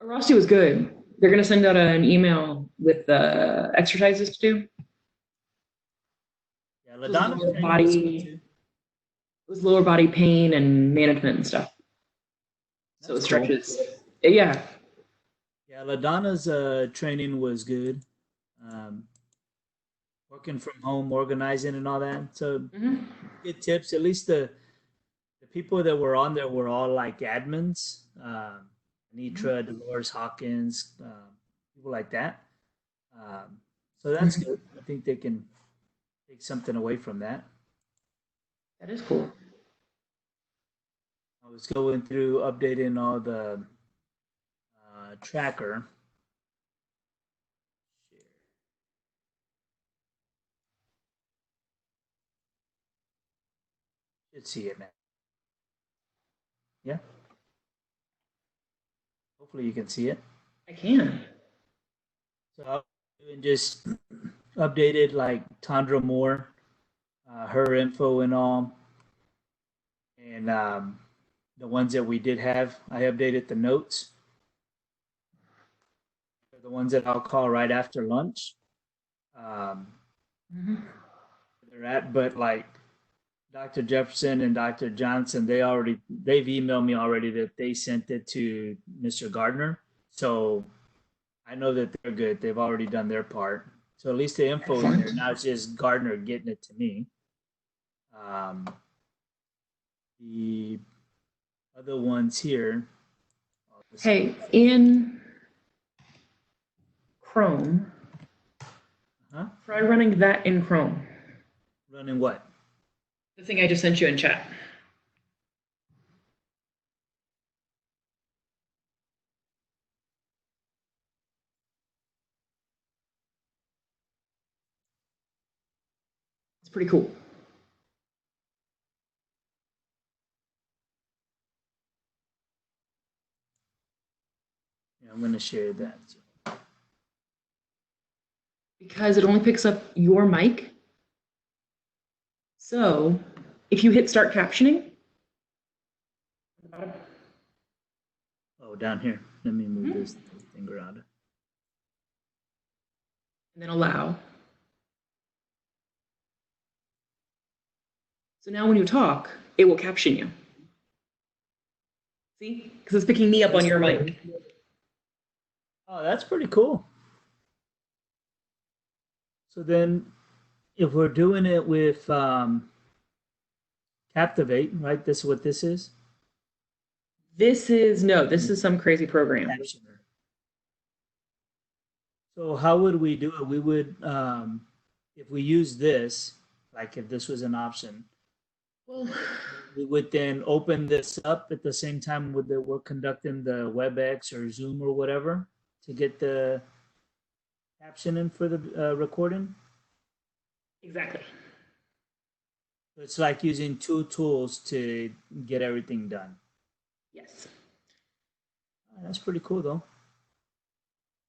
Rossi was good. They're gonna send out an email with exercises to do. Yeah, It was Ladonna's lower training was good body, too. it was lower body pain and management and stuff. So That's it cool. stretches. Yeah. Yeah, Ladonna's training was good. Um, Working from home, organizing and all that. So Hmm. good tips. At least the people that were on there were all like admins. Anitra, Dolores Hawkins, people like that. So that's Hmm. good. I think they can take something away from that. That is cool. I was going through updating all the tracker. Should see it now. Yeah, hopefully you can see it. I can. So I was doing just updated like Tandra Moore, her info and all, and the ones that we did have. I updated the notes. The ones that I'll call right after lunch. Um, Hmm. they're at, but like Dr. Jefferson and Dr. Johnson, they've emailed me already that they sent it to Mr. Gardner. So I know that they're good. They've already done their part. So at least the info is there. Excellent. Now it's just Gardner getting it to me. Um, the other ones here. Hey, in Chrome, Huh? try running that in Chrome. Running what? The thing I just sent you in chat. It's pretty cool. Yeah, I'm going to share that. Because it only picks up your mic. So if you hit start captioning, Oh, down here. Let me move and this thing around. then allow. So now when you talk, it will caption you. See? Because it's picking me up on your mic. Oh, that's pretty cool. So then, if we're doing it with Captivate, right? This is what this is. This is some crazy program. Captioner. So how would we do it? We would, if we use this, like if this was an option, Well, we would then open this up at the same time with we're conducting the WebEx or Zoom or whatever to get the captioning for the recording. exactly. It's like using two tools to get everything done. Yes. That's pretty cool, though.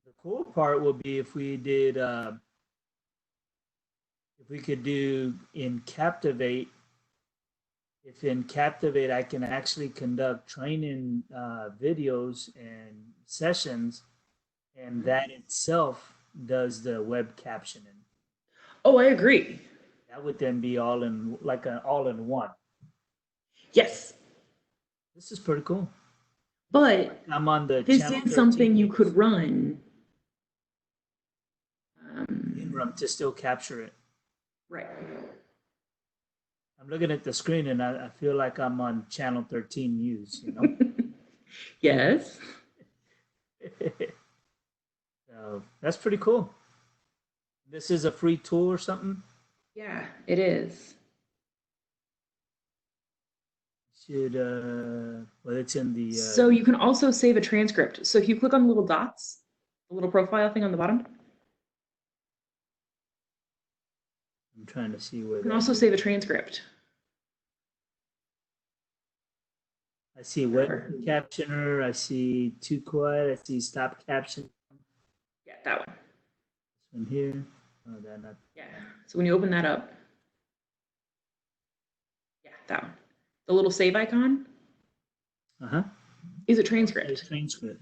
The cool part would be if we did, if we could do in Captivate. If in Captivate I can actually conduct training videos and sessions, and that itself does the web captioning. Oh, I agree. That would then be all in like an all in one. Yes. This is pretty cool. But I'm on the this channel is 13 something you news could run. in room to still capture it. Right. I'm looking at the screen and I feel like I'm on channel 13 news, you know? Yes. So that's pretty cool. This is a free tool or something? Yeah, it is. Should, well, it's in the, So you can also save a transcript. So if you click on the little dots, the little profile thing on the bottom, I'm trying to see where you can that also is. save a transcript. I see web captioner. I see too quiet. I see stop caption. Yeah, that one. This one here. Oh, that not. Yeah. So when you open that up, yeah, that one. The little save icon, Uh huh. is a The transcript. transcript.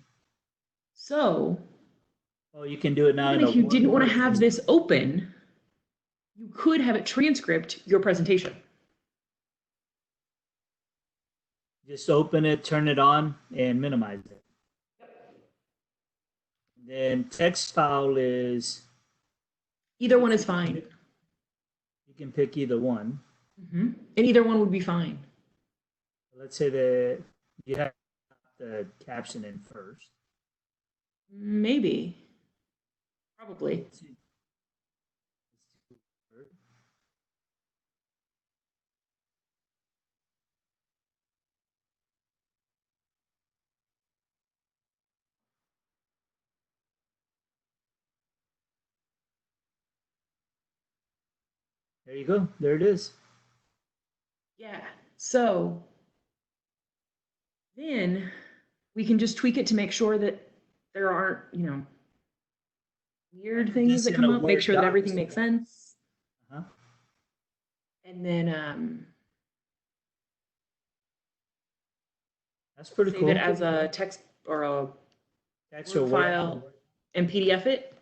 So Oh, you can do it now in even a if you didn't want to Word. have this open, you could have it transcript your presentation. Just open it, turn it on, and minimize it. Then text file is Either one is fine. you can pick either one. And either one would be fine. Let's say that you have the caption in first. Maybe. Probably. There you go. There it is. Yeah. So then we can just tweak it to make sure that there aren't, weird things Just that in come a up, make Word sure that doc. everything makes sense. Uh-huh. And then That's pretty save cool. it as a text or a Text Word or file and PDF it.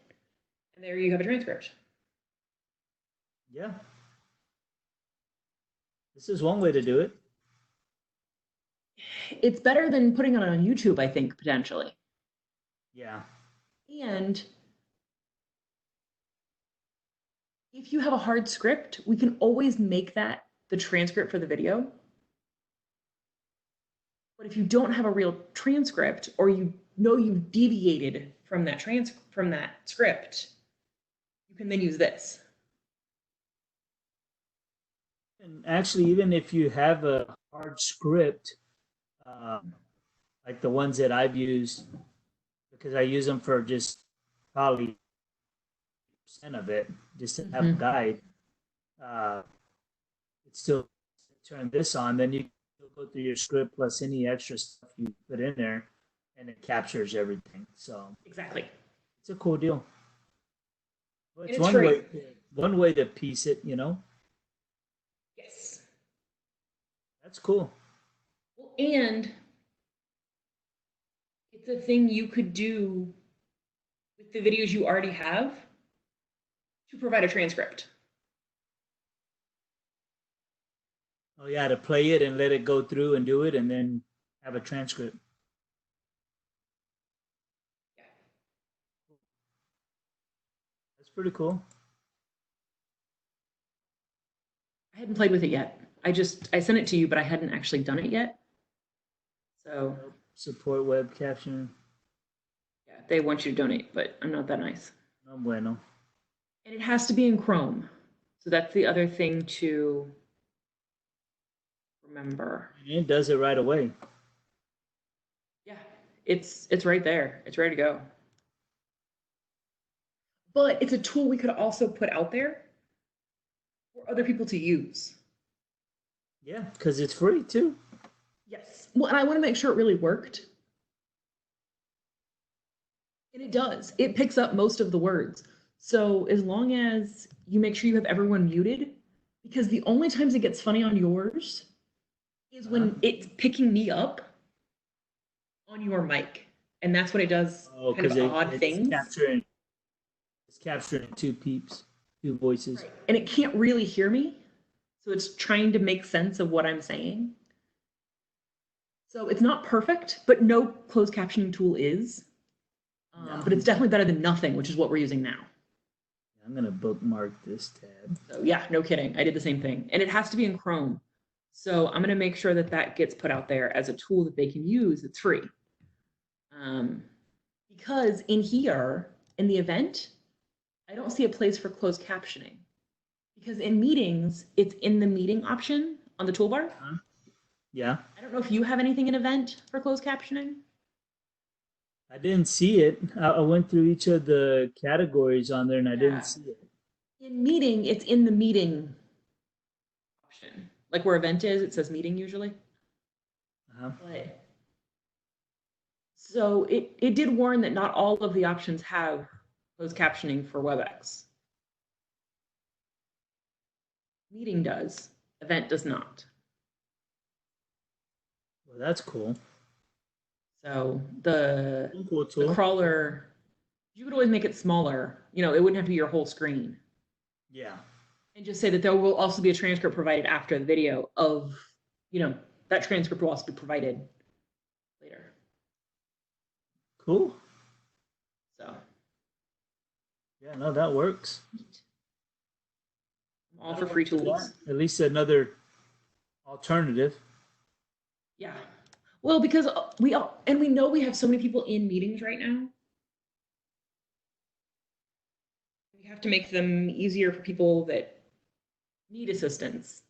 And there you have a transcript. Yeah. This is one way to do it. It's better than putting it on YouTube, I think, potentially. Yeah. And if you have a hard script, we can always make that the transcript for the video. But if you don't have a real transcript, or you know you've deviated from that script, you can then use this. And actually, even if you have a hard script, like the ones that I've used, because I use them for just probably percent of it, just to have a guide, it's still turn this on, then you go through your script plus any extra stuff you put in there, and it captures everything. So Exactly. it's a cool deal. Well, it's And it's free. one way to piece it, you know. Yes. That's cool. Well, and it's a thing you could do with the videos you already have to provide a transcript. Oh yeah, to play it and let it go through and do it, and then have a transcript. Yeah. That's pretty cool. I hadn't played with it yet. I sent it to you, but I hadn't actually done it yet. So Support web caption. yeah, they want you to donate, but I'm not that nice. No bueno. And it has to be in Chrome. So that's the other thing to remember. And it does it right away. Yeah, it's right there. It's ready to go. But it's a tool we could also put out there for other people to use. Yeah, because it's free too. Yes. Well, and I want to make sure it really worked. And it does. It picks up most of the words. So as long as you make sure you have everyone muted, because the only times it gets funny on yours is when it's picking me up on your mic. And that's when it does kind of odd things. It's capturing two voices. Right. And it can't really hear me. So it's trying to make sense of what I'm saying. So it's not perfect, but no closed captioning tool is. But it's definitely better than nothing, which is what we're using now. I'm going to bookmark this tab. So yeah, no kidding. I did the same thing. And it has to be in Chrome. So I'm going to make sure that that gets put out there as a tool that they can use. It's free. Because in here, in the event, I don't see a place for closed captioning. Because in meetings, it's in the meeting option on the toolbar. Yeah. I don't know if you have anything in event for closed captioning. I didn't see it. I went through each of the categories on there and I didn't see it. In meeting, it's in the meeting option. Like where event is, it says meeting usually. But, so it did warn that not all of the options have closed captioning for WebEx. Meeting does, event does not. Well, that's cool. So the Cool the tool. crawler, you could always make it smaller. It wouldn't have to be your whole screen. Yeah. And just say that there will also be a transcript provided after the video of, that transcript will also be provided later. Cool. So Yeah, no, that works. I'm all for free tools. At least another alternative. Yeah. Well, because we know we have so many people in meetings right now. We have to make them easier for people that need assistance.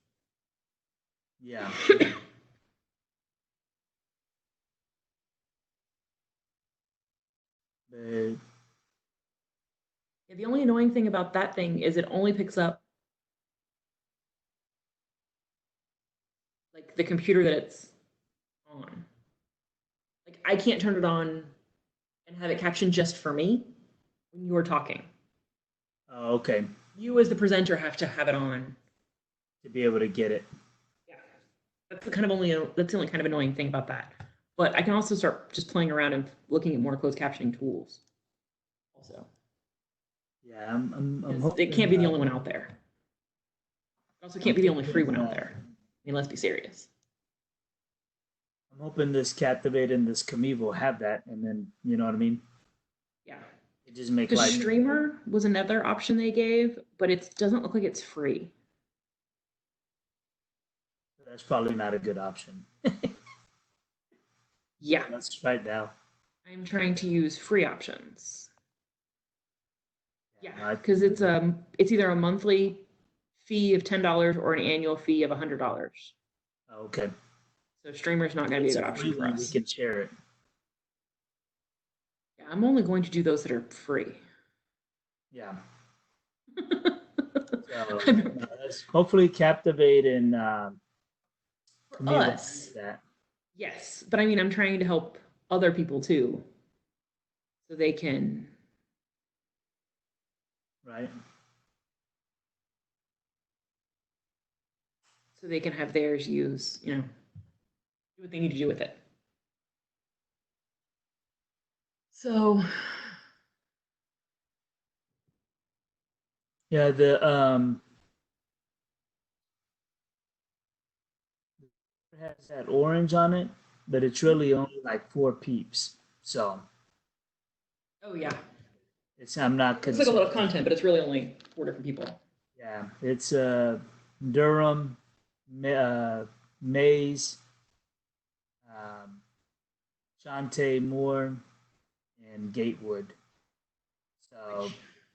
Yeah. But Yeah, the only annoying thing about that thing is it only picks up like the computer that it's on. Like I can't turn it on and have it caption just for me when you're talking. okay. You as the presenter have to have it on. To be able to get it. Yeah. That's the only kind of annoying thing about that. But I can also start just playing around and looking at more closed captioning tools. Also. Yeah, I'm It can't be the only one out there. It also can't be the only free one out there. I mean, let's be serious. I'm hoping this Captivate and this Kami will have that, and then you know what I mean. Yeah. It just make Because life. Streamer was another option they gave, but it doesn't look like it's free. That's probably not a good option. Yeah. That's right now. I'm trying to use free options. Yeah, I- because it's either a monthly fee of $10 or an annual fee of $100. Okay. So Streamer's not going to be a It's good a option free for one, we us. can share it. Yeah, I'm only going to do those that are free. Yeah. So, hopefully Captivate and For Kami will us, do that. yes, but I mean, I'm trying to help other people too, so they can. Right. So they can have theirs use, do what they need to do with it. So, Yeah, the it has that orange on it, but it's really only like 4 peeps. So oh yeah, I'm not it's like a lot of concerned. content, but it's really only 4 different people. Yeah, it's Durham, Mays, um, Shantae Moore, and Gatewood. So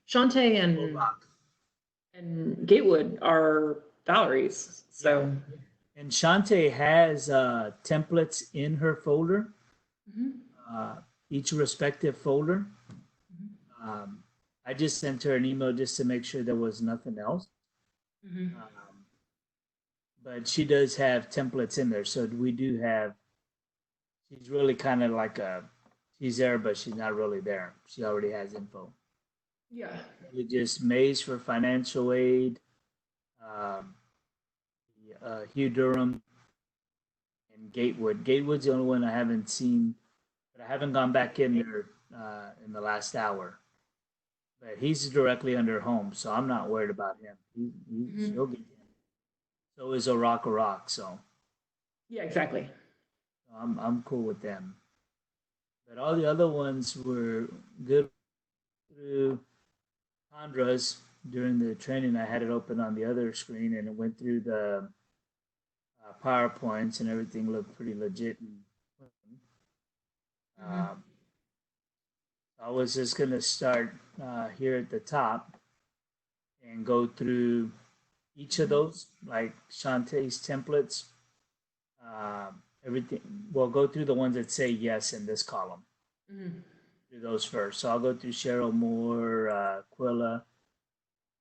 Shantae Robach. and Gatewood are Valerie's, so. And Shantae has templates in her folder, Mhm. each respective folder. Mhm. I just sent her an email just to make sure there was nothing else. Mhm. But she does have templates in there, so we do have. She's really kind of like she's there, but she's not really there. She already has info. Yeah. Really just Mays for financial aid, um, Hugh Durham, and Gatewood. Gatewood's the only one I haven't seen, but I haven't gone back in there in the last hour. But he's directly under home, so I'm not worried about him. She'll get him. So is Rock. So Yeah, exactly. I'm cool with them. But all the other ones were good through Chandra's during the training. I had it open on the other screen and it went through the PowerPoints and everything looked pretty legit. Um, I was just going to start here at the top and go through each of those, like Shantae's templates, everything. We'll go through the ones that say yes in this column. Mhm. Do those first. So I'll go through Cheryl Moore, Quilla.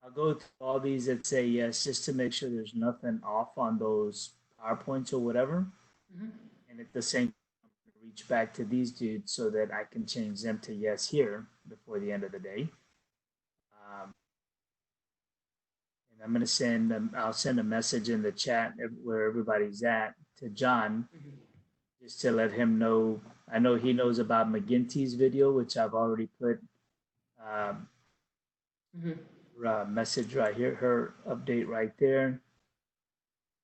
I'll go through all these that say yes, just to make sure there's nothing off on those PowerPoints or whatever. Mhm. And at the same time, reach back to these dudes so that I can change them to yes here before the end of the day. And I'm going to send them. I'll send a message in the chat where everybody's at to John, just to let him know. I know he knows about McGinty's video, which I've already put um, Mhm. message right here, her update right there.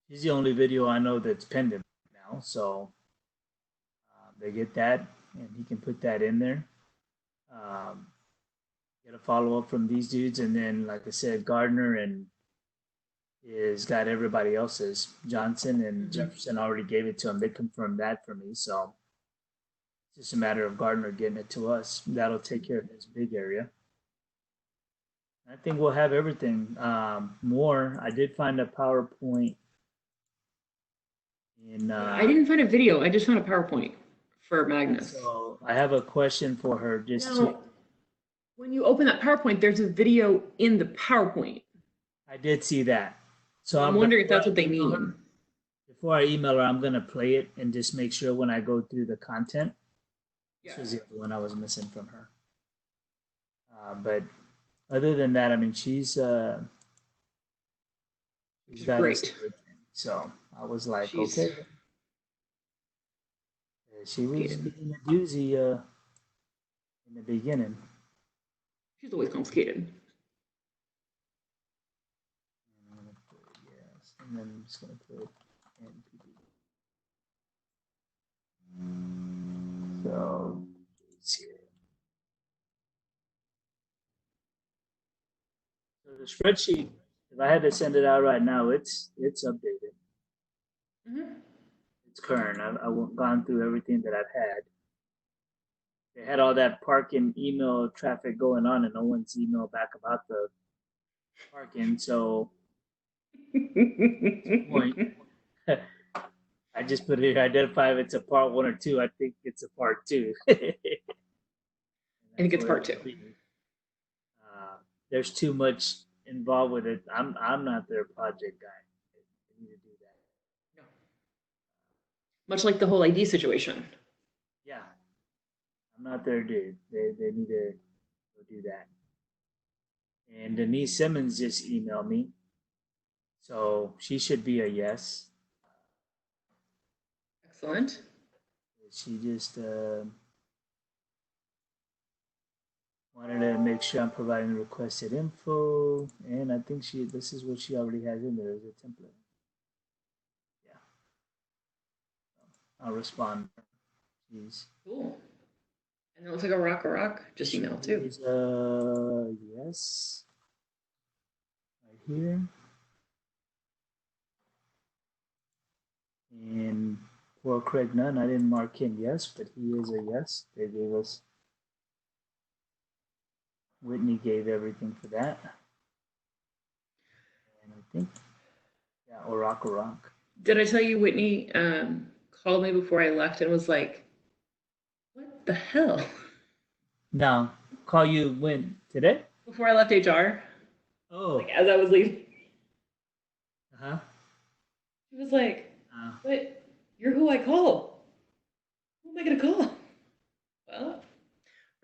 She's the only video I know that's pending now, so they get that, and he can put that in there. Um, get a follow up from these dudes, and then, like I said, Gardner and is got everybody else's. Johnson and Jefferson already gave it to him. They confirmed that for me, so it's just a matter of Gardner getting it to us. That'll take care of this big area. I think we'll have everything. More. I did find a PowerPoint in. I didn't find a video. I just found a PowerPoint for Magnus. So I have a question for her. Just Now, to, when you open that PowerPoint, there's a video in the PowerPoint. I did see that. So I'm wondering if that's what they mean. Before I email her, I'm gonna play it and just make sure when I go through the content. This was the other one I was missing from her. But other than that, I mean, she's got great. So I was like, She's okay. She was being a doozy in the beginning. She's always complicated. Yes, and then I'm just gonna put NPD. So it's here. So the spreadsheet, if I had to send it out right now, it's updated. It's current. I've gone through everything that I've had. They had all that parking email traffic going on, and no one's emailed back about the parking. So, point. I just put it here. Identify if it's a part 1 or 2. I think it's a part 2. I think it's part 2. There's too much involved with it. I'm not their project guy. I need to do that. No. Much like the whole ID situation. Yeah, I'm not their dude. They need to go do that. And Denise Simmons just emailed me, so she should be a yes. Excellent. She just wanted to make sure I'm providing the requested info, and I think this is what she already has in there as a template. Yeah, I'll respond. Jeez. Cool. And it looks like a rock. Just email too. Yes. Right here. And for Craig Nunn, I didn't mark him yes, but he is a yes. They gave us. Whitney gave everything for that. And I think, yeah, Rock. Did I tell you Whitney called me before I left and was like, what the hell? No, call you when? Today? Before I left HR. Oh. Like as I was leaving. Uh-huh. She was like, but you're who I call. Who am I going to call? Well,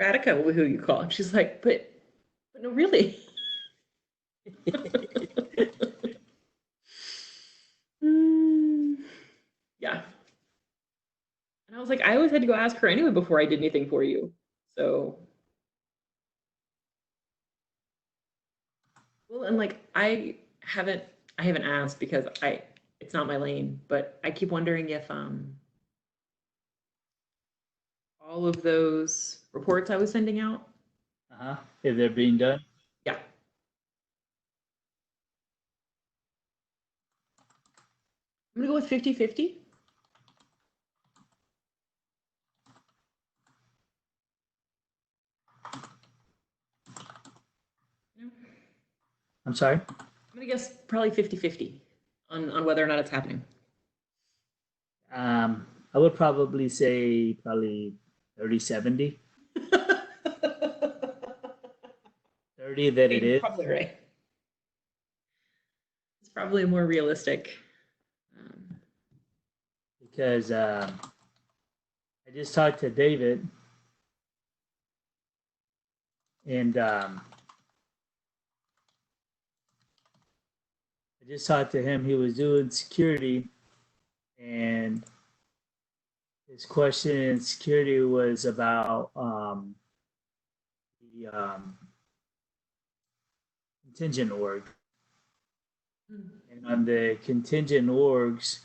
Radhika will be who you call. And she's like, but no, really. Yeah. And I was like, I always had to go ask her anyway before I did anything for you. So. Well, and like I haven't asked because it's not my lane, but I keep wondering if all of those reports I was sending out. If they're being done? Yeah. I'm gonna go with 50-50. I'm sorry? I'm gonna guess probably 50-50 on whether or not it's happening. I would probably say probably 30-70. 30 that it is. Probably right. It's probably more realistic. Because I just talked to David, and I just talked to him. He was doing security, and his question in security was about the contingent org. And on the contingent orgs,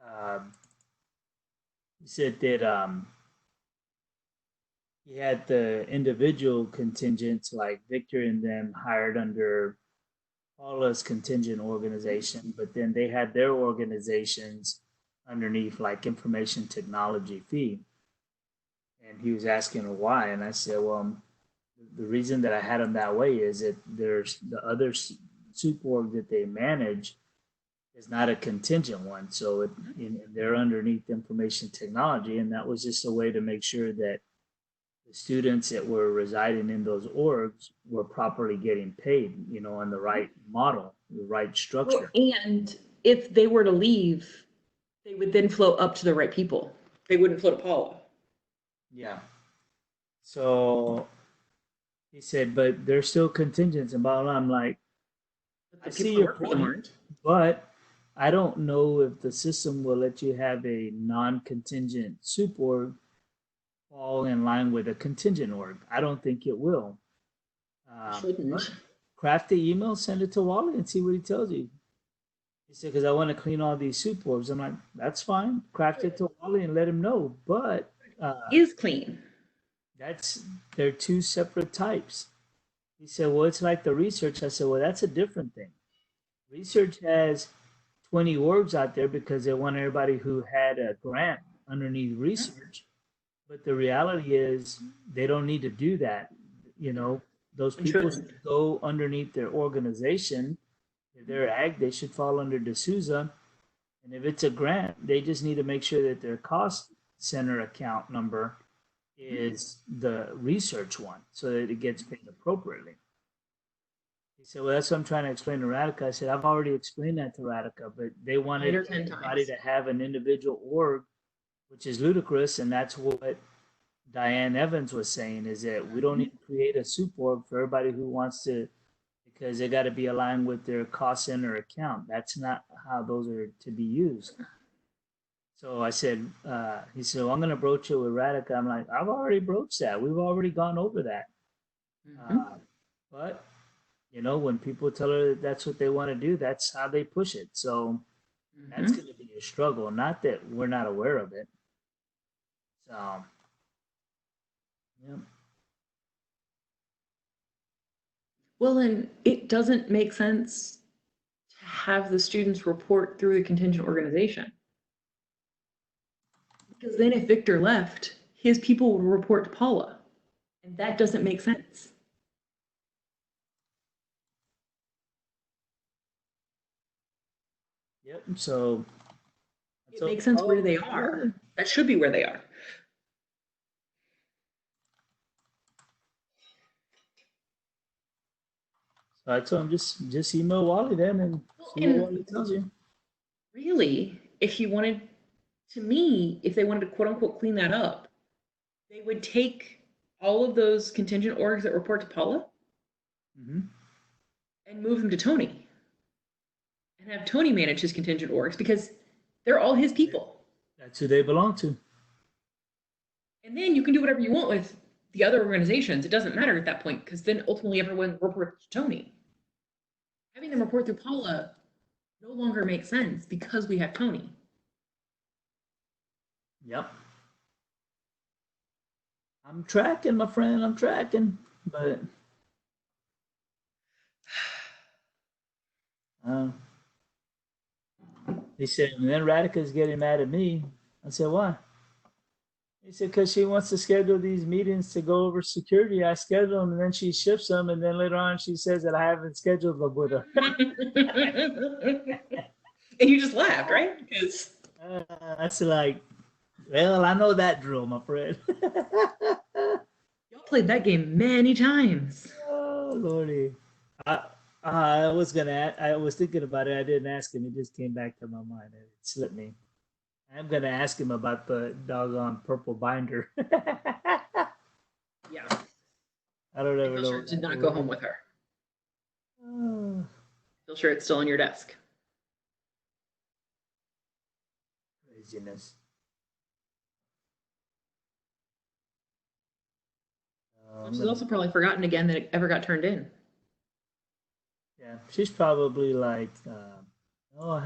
um, he said that he had the individual contingents like Victor and them hired under Paula's contingent organization, but then they had their organizations underneath like information technology fee. And he was asking why, and I said, well, the reason that I had them that way is that there's the other soup org that they manage is not a contingent one, so they're underneath information technology, and that was just a way to make sure that the students that were residing in those orgs were properly getting paid, on the right model, the right structure. And if they were to leave, they would then flow up to the right people. They wouldn't flow to Paula. Yeah. So he said, but there's still contingents, and blah, blah. I'm like, I see your point, but I don't know if the system will let you have a non-contingent soup org fall in line with a contingent org. I don't think it will. Craft the email, send it to Wally, and see what he tells you. He said, because I want to clean all these soup orgs. I'm like, that's fine. Craft it to Wally and let him know. But is clean. They're two separate types. He said, well, it's like the research. I said, well, that's a different thing. Research has 20 orgs out there because they want everybody who had a grant underneath research. But the reality is they don't need to do that. Those people should go underneath their organization. If they're ag, they should fall under D'Souza. And if it's a grant, they just need to make sure that their cost center account number is the research one so that it gets paid appropriately. He said, well, that's what I'm trying to explain to Radhika. I said, I've already explained that to Radhika, but they wanted everybody to have an individual org, which is ludicrous. And that's what Diane Evans was saying, is that we don't need to create a soup org for everybody who wants to, because they got to be aligned with their cost center account. That's not how those are to be used. So I said, he said, well, I'm going to broach it with Radhika. I'm like, I've already broached that. We've already gone over that. But, when people tell her that that's what they want to do, that's how they push it. So that's going to be a struggle. Not that we're not aware of it. So, yeah. Well, then it doesn't make sense to have the students report through the contingent organization. Because then if Victor left, his people would report to Paula. And that doesn't make sense. Yep. So it makes sense where they are. That should be where they are. So I told him just email Wally then and see what Wally tells you. Really, if you wanted, to me, if they wanted to quote unquote clean that up, they would take all of those contingent orgs that report to Paula and move them to Tony. And have Tony manage his contingent orgs because they're all his people. That's who they belong to. And then you can do whatever you want with the other organizations. It doesn't matter at that point because then ultimately everyone reports to Tony. Having them report through Paula no longer makes sense because we have Tony. Yep. I'm tracking, my friend. I'm tracking, but he said, and then Radhika's getting mad at me. I said, why? He said, because she wants to schedule these meetings to go over security. I schedule them, and then she shifts them, and then later on she says that I haven't scheduled them with her. And you just laughed, right? Because that's like, well, I know that drill, my friend. Y'all played that game many times. Oh, Lordy. I was thinking about it. I didn't ask him. It just came back to my mind. It slipped me. I'm gonna ask him about the doggone purple binder. Yeah. I don't ever know. Sure did not go home with her. Feel sure it's still on your desk. Craziness. I'm She's gonna, also probably forgotten again that it ever got turned in. yeah, she's probably like, oh, I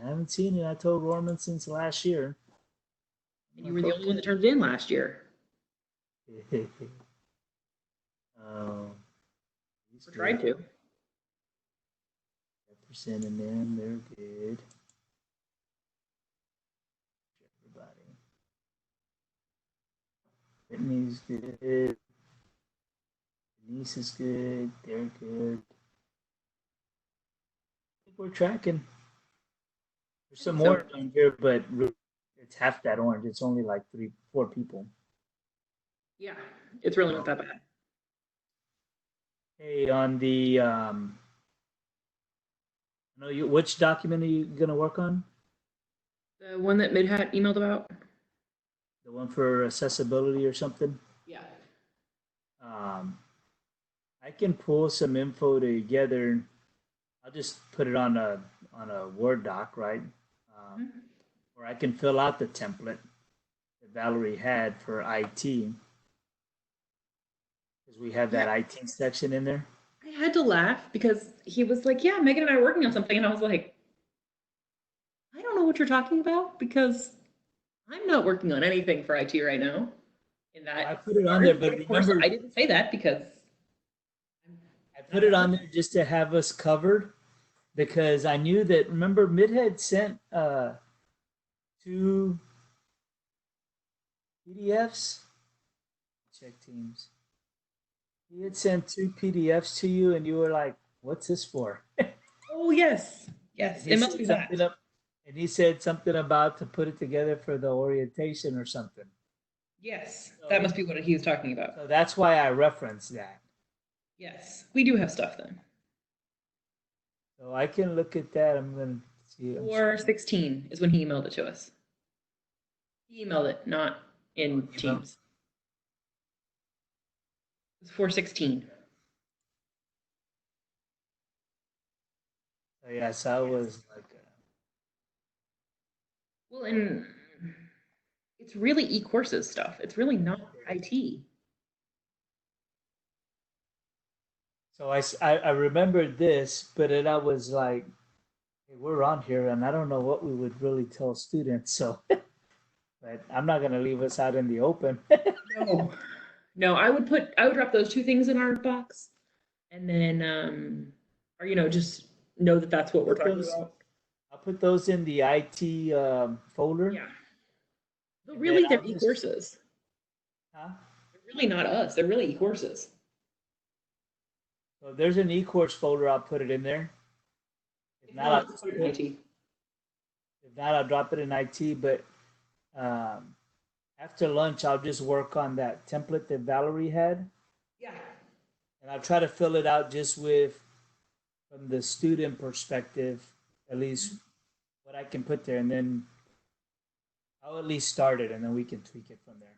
haven't seen it. I told Roman since last year. And I'm you were like, the only one that turned it in last year. okay. Oh, he's Or good. tried to. Jefferson and them, they're good. Everybody. Whitney's good. Denise is good. They're good. I think we're tracking. There's some So- more on here, but it's half that orange. It's only like 4 people. Yeah, it's really not that bad. Hey, on the no, which document are you gonna work on? The one that Midhat emailed about? The one for accessibility or something? Yeah. Um, I can pull some info together. I'll just put it on a Word doc, right? Mhm. Or I can fill out the template that Valerie had for IT, because we have that IT section in there. I had to laugh because he was like, yeah, Megan and I are working on something. And I was like, I don't know what you're talking about because I'm not working on anything for IT right now. In that, I put it on there, but of course, remember, I didn't say that because I put it on there just to have us covered, because I knew that. Remember, Midhead sent 2 PDFs. Check Teams. He had sent 2 PDFs to you, and you were like, "What's this for?" oh yes, yes, He it must said be something that. up, and he said something about to put it together for the orientation or something. Yes, that must be what he was talking about. So that's why I referenced that. Yes, we do have stuff then. So I can look at that. I'm gonna see. 416 is when he emailed it to us. He emailed it, not in Oh, Teams. It was 416. So yes, I was like, Well, and it's really e-courses stuff. It's really not IT. so I remembered this, but then I was like, hey, we're on here, and I don't know what we would really tell students. So, but I'm not gonna leave us out in the open. No. No, I would drop those two things in our box and then, or, just know that that's what we're talking about. I'll put those in the IT folder. Yeah. But And really, then they're I'll just, e-courses. huh? They're really not us. They're really e-courses. So there's an e-course folder. I'll put it in there. If not, I'll just Put it in IT. if not, I'll drop it in IT. But um, after lunch, I'll just work on that template that Valerie had, Yeah. and I'll try to fill it out just with from the student perspective, at least what I can put there, and then I'll at least start it, and then we can tweak it from there.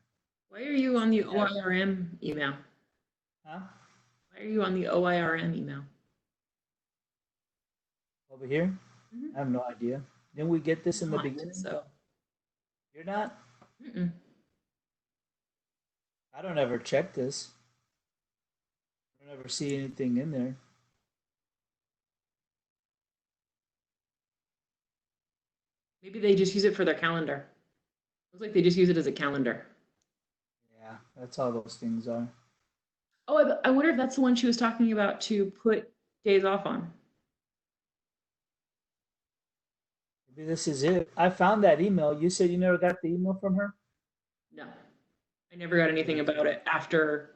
Why are you on the OIRM email? Huh? Why are you on the OIRM email? Over here? Mhm. I have no idea. Didn't we get this in the Not, beginning? So, You're not? mm-mm. I don't ever check this. I don't ever see anything in there. Maybe they just use it for their calendar. Looks like they just use it as a calendar. Yeah, that's all those things are. Oh, I wonder if that's the one she was talking about to put days off on. Maybe this is it. I found that email. You said you never got the email from her? No, I never got anything about it after,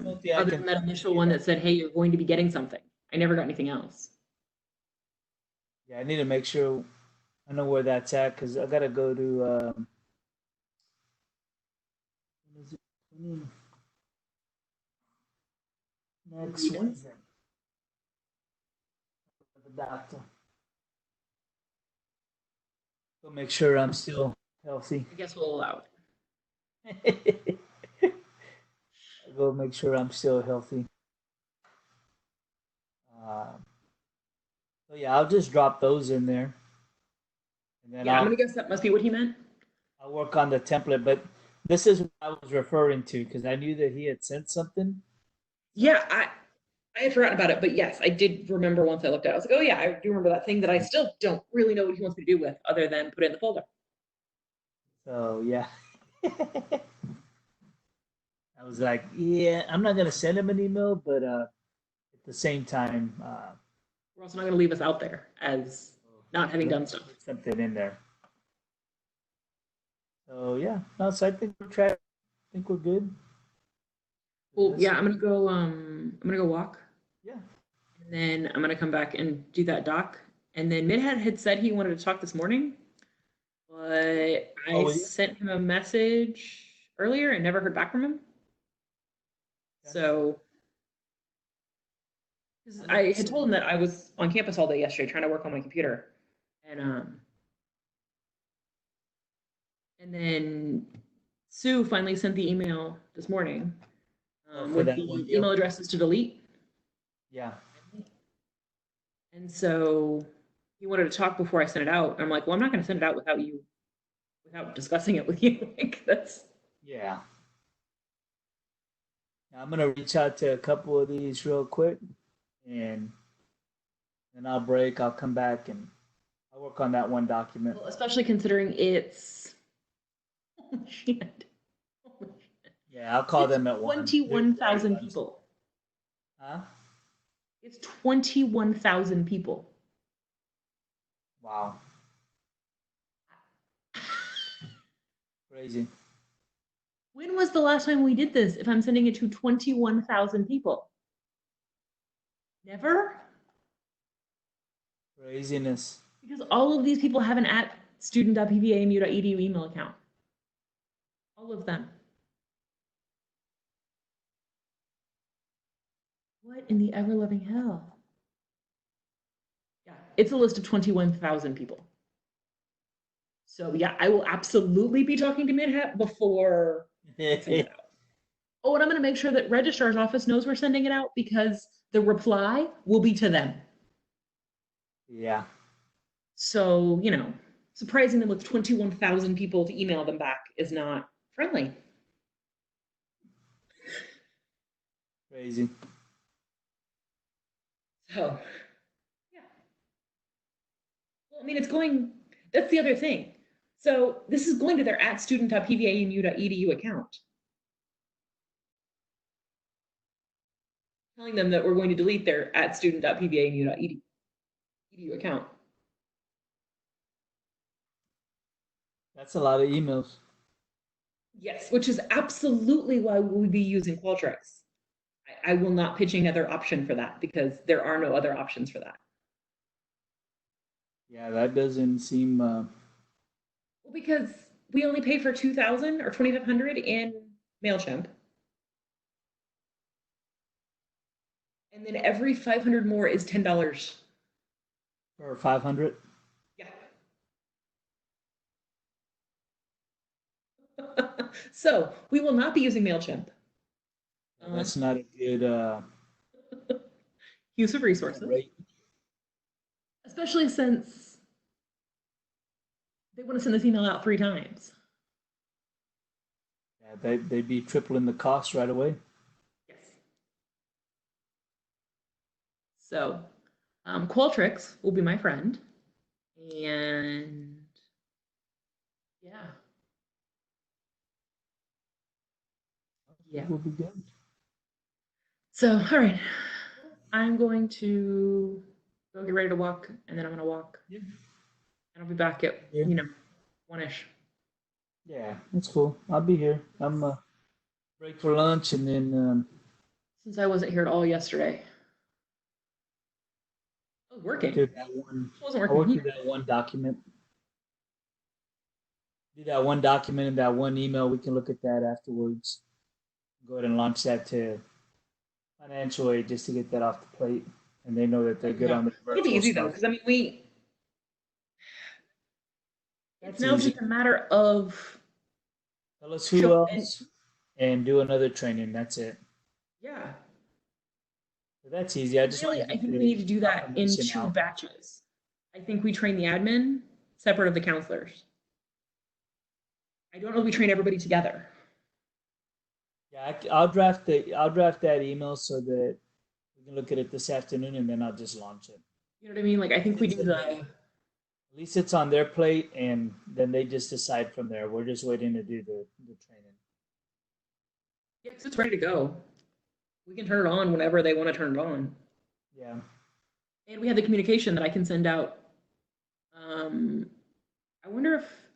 Something I other can than that initial one that said, hey, you're going to be getting something. I never got anything else. Yeah, I need to make sure I know where that's at, because I gotta go to when is it? 20 next Wednesday. The doctor. Go make sure I'm still healthy. I guess we'll allow it. Go make sure I'm still healthy. So yeah, I'll just drop those in there, and then Yeah, I'm gonna guess that must be what he meant. I'll work on the template. But this is what I was referring to because I knew that he had sent something. Yeah, I had forgotten about it, but yes, I did remember once I looked at it. I was like, oh yeah, I do remember that thing that I still don't really know what he wants me to do with other than put it in the folder. So yeah. I was like, yeah, I'm not gonna send him an email, but at the same time, We're also not going to leave us out there as not having done stuff. put something in there. So yeah, no, so I think we're trying. I think we're good. Well, yeah, I'm gonna go walk, Yeah. and then I'm gonna come back and do that doc. And then Midhead had said he wanted to talk this morning, but I Oh, yeah. sent him a message earlier and never heard back from him. Yeah. So 'cause I had told him that I was on campus all day yesterday trying to work on my computer, and then Sue finally sent the email this morning For with that the one deal. email addresses to delete. Yeah. And so he wanted to talk before I sent it out. And I'm like, well, I'm not going to send it out without discussing it with you. Like that's Yeah. Now, I'm gonna reach out to a couple of these real quick, and then I'll break. I'll come back and I'll work on that one document. well, especially considering it's holy shit. Holy shit. Yeah, I'll call them at 21,000 people. Huh? It's 21,000 people. Wow. Crazy. When was the last time we did this? If I'm sending it to 21,000 people, never. Craziness. Because all of these people have an at student.pvamu.edu email account. All of them. What in the ever loving hell? Yeah, it's a list of 21,000 people. So yeah, I will absolutely be talking to Midhat before sending it out. Oh, and I'm going to make sure that registrar's office knows we're sending it out because the reply will be to them. Yeah. So, surprising them with 21,000 people to email them back is not friendly. Crazy. So, yeah. Well, I mean, that's the other thing. So this is going to their at student.pvamu.edu account. Telling them that we're going to delete their at student.pvamu.edu account. That's a lot of emails. Yes, which is absolutely why we'll be using Qualtrics. I will not pitch another option for that because there are no other options for that. Yeah, that doesn't seem. Well, because we only pay for 2,000 or 2,500 in MailChimp. And then every 500 more is $10. For 500. Yeah. So we will not be using MailChimp. That's not a good use of resources. rate. Especially since they want to send this email out 3 times. Yeah, they'd be tripling the cost right away. Yes. So Qualtrics will be my friend. And yeah. Yeah. Will be good. So, all right. I'm going to go get ready to walk, and then I'm going to walk. Yeah. And I'll be back at, 1-ish. Yeah, that's cool. I'll be here. I'm break for lunch, and then Since I wasn't here at all yesterday. I was working. do that one. I wasn't I'll work working. through that one document. Do that one document and that one email. We can look at that afterwards. Go ahead and launch that to financial aid just to get that off the plate, and they know that they're good on the It'll be virtual easy though, stuff. because I mean, it's That's now easy. just a matter of Tell us who Sure. else, and do another training. That's it. yeah. But that's easy. I just Really, want I think we need to do that in 2 batches. I think we train the admin separate of the counselors. I don't know if we train everybody together. Yeah, I'll draft that email so that we can look at it this afternoon, and then I'll just launch it. You know what I mean? Like I think we It's do in there. the At least it's on their plate, and then they just decide from there. We're just waiting to do the training. yeah, 'cause it's ready to go. We can turn it on whenever they want to turn it on. Yeah. And we have the communication that I can send out. I wonder if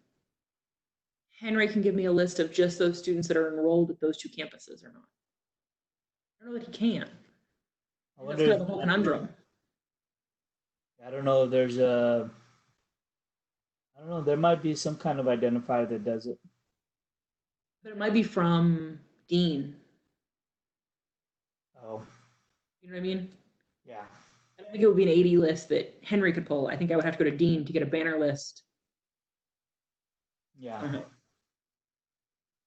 Henry can give me a list of just those students that are enrolled at those two campuses or not. I don't know that he can. I That's wonder kind if of the whole conundrum. I don't know if there's a I don't know, there might be some kind of identifier that does it. But it might be from Dean. Oh, You know what I mean? yeah. I don't think it would be an 80 list that Henry could pull. I think I would have to go to Dean to get a banner list. Yeah. Uh-huh.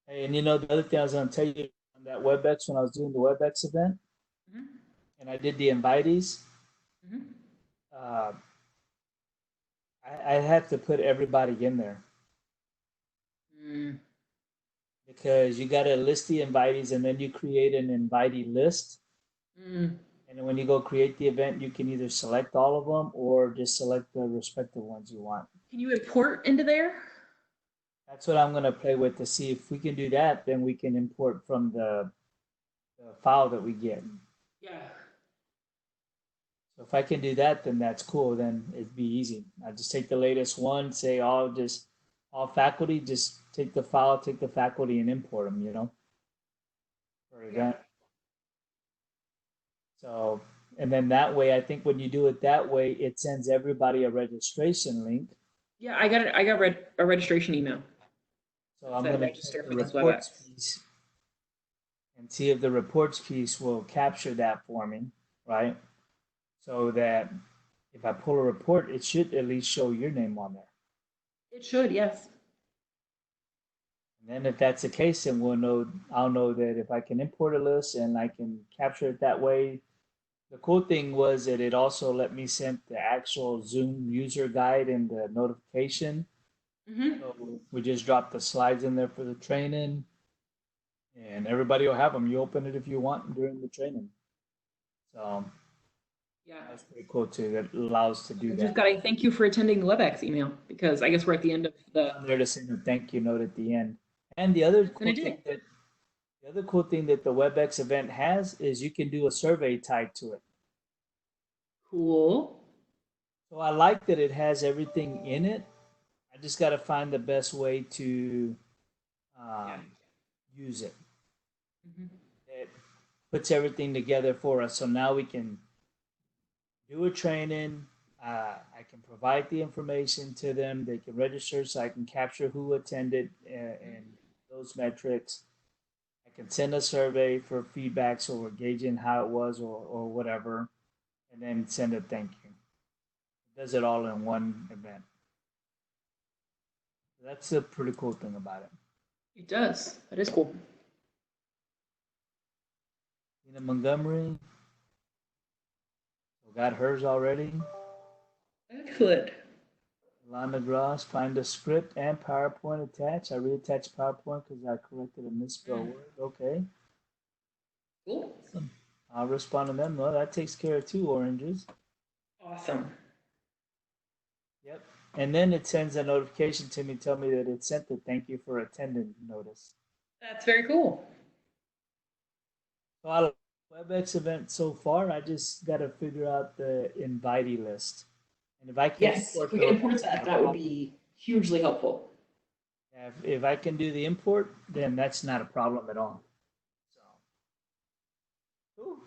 Hey, and the other thing I was gonna tell you on that WebEx when I was doing the WebEx event Mhm. and I did the invitees, Mhm. uh, I had to put everybody in there Mm. because you gotta list the invitees and then you create an invitee list. Mm. And then when you go create the event, you can either select all of them or just select the respective ones you want. Can you import into there? That's what I'm gonna play with to see if we can do that. Then we can import from the file that we get. Yeah. So if I can do that, then that's cool. Then it'd be easy. I just take the latest one, say all faculty, just take the file, take the faculty, and import them. For Yeah. event. So and then that way, I think when you do it that way, it sends everybody a registration link. Yeah, I got it. I got a registration email. So That I'm said gonna check register the for this reports WebEx. piece and see if the reports piece will capture that for me, right? So that if I pull a report, it should at least show your name on there. It should, yes. And then if that's the case, then I'll know that if I can import a list and I can capture it that way. The cool thing was that it also let me send the actual Zoom user guide and the notification. Mm-hmm. So we just drop the slides in there for the training and everybody will have them. You open it if you want during the training. So Yeah. that's pretty cool too. That allows to do I just that. got a thank you for attending the WebEx email because I guess we're at the end of the. I'm there to send a thank you note at the end. And the other And I cool did. thing that the WebEx event has is you can do a survey tied to it. Cool. So I like that it has everything in it. I just got to find the best way to Yeah. use it. Mhm. It puts everything together for us. So now we can do a training. I can provide the information to them. They can register so I can capture who attended and those metrics. I can send a survey for feedback so we're gauging how it was or whatever, and then send a thank you. It does it all in one event. That's a pretty cool thing about it. It does. That is cool. Tina Montgomery got hers already. Excellent. Lana Gross, find a script and PowerPoint attached. I reattached PowerPoint because I corrected a misspelled word. Okay. Cool. I'll respond to them. Well, that takes care of 2 oranges. Awesome. Yep. And then it sends a notification to me, tell me that it sent the thank you for attending notice. That's very cool. So I like the WebEx event so far. I just got to figure out the invitee list. And if I can Yes, import if we can those, import that, that would be hugely helpful. if I can do the import, then that's not a problem at all. So, cool.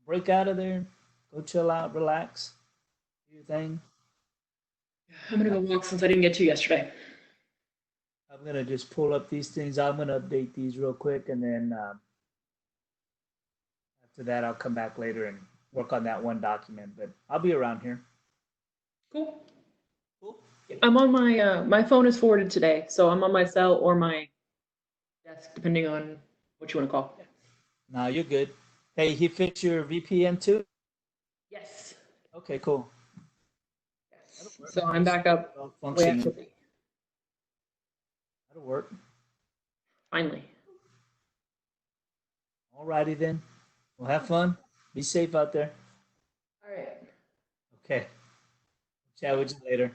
Break out of there, go chill out, relax, do your thing. I'm gonna go walk since I didn't get to yesterday. I'm gonna just pull up these things. I'm gonna update these real quick, and then after that, I'll come back later and work on that one document. But I'll be around here. Cool. Cool. I'm on my phone is forwarded today, so I'm on my cell or my desk, depending on what you want to call. No, you're good. Hey, he fixed your VPN too? Yes. Okay, cool. That'll Yes. work. So I'm back up All the way I functioning. should be. That'll work. Finally. Alrighty then. Well, have fun. Be safe out there. All right. Okay. Chat with you later.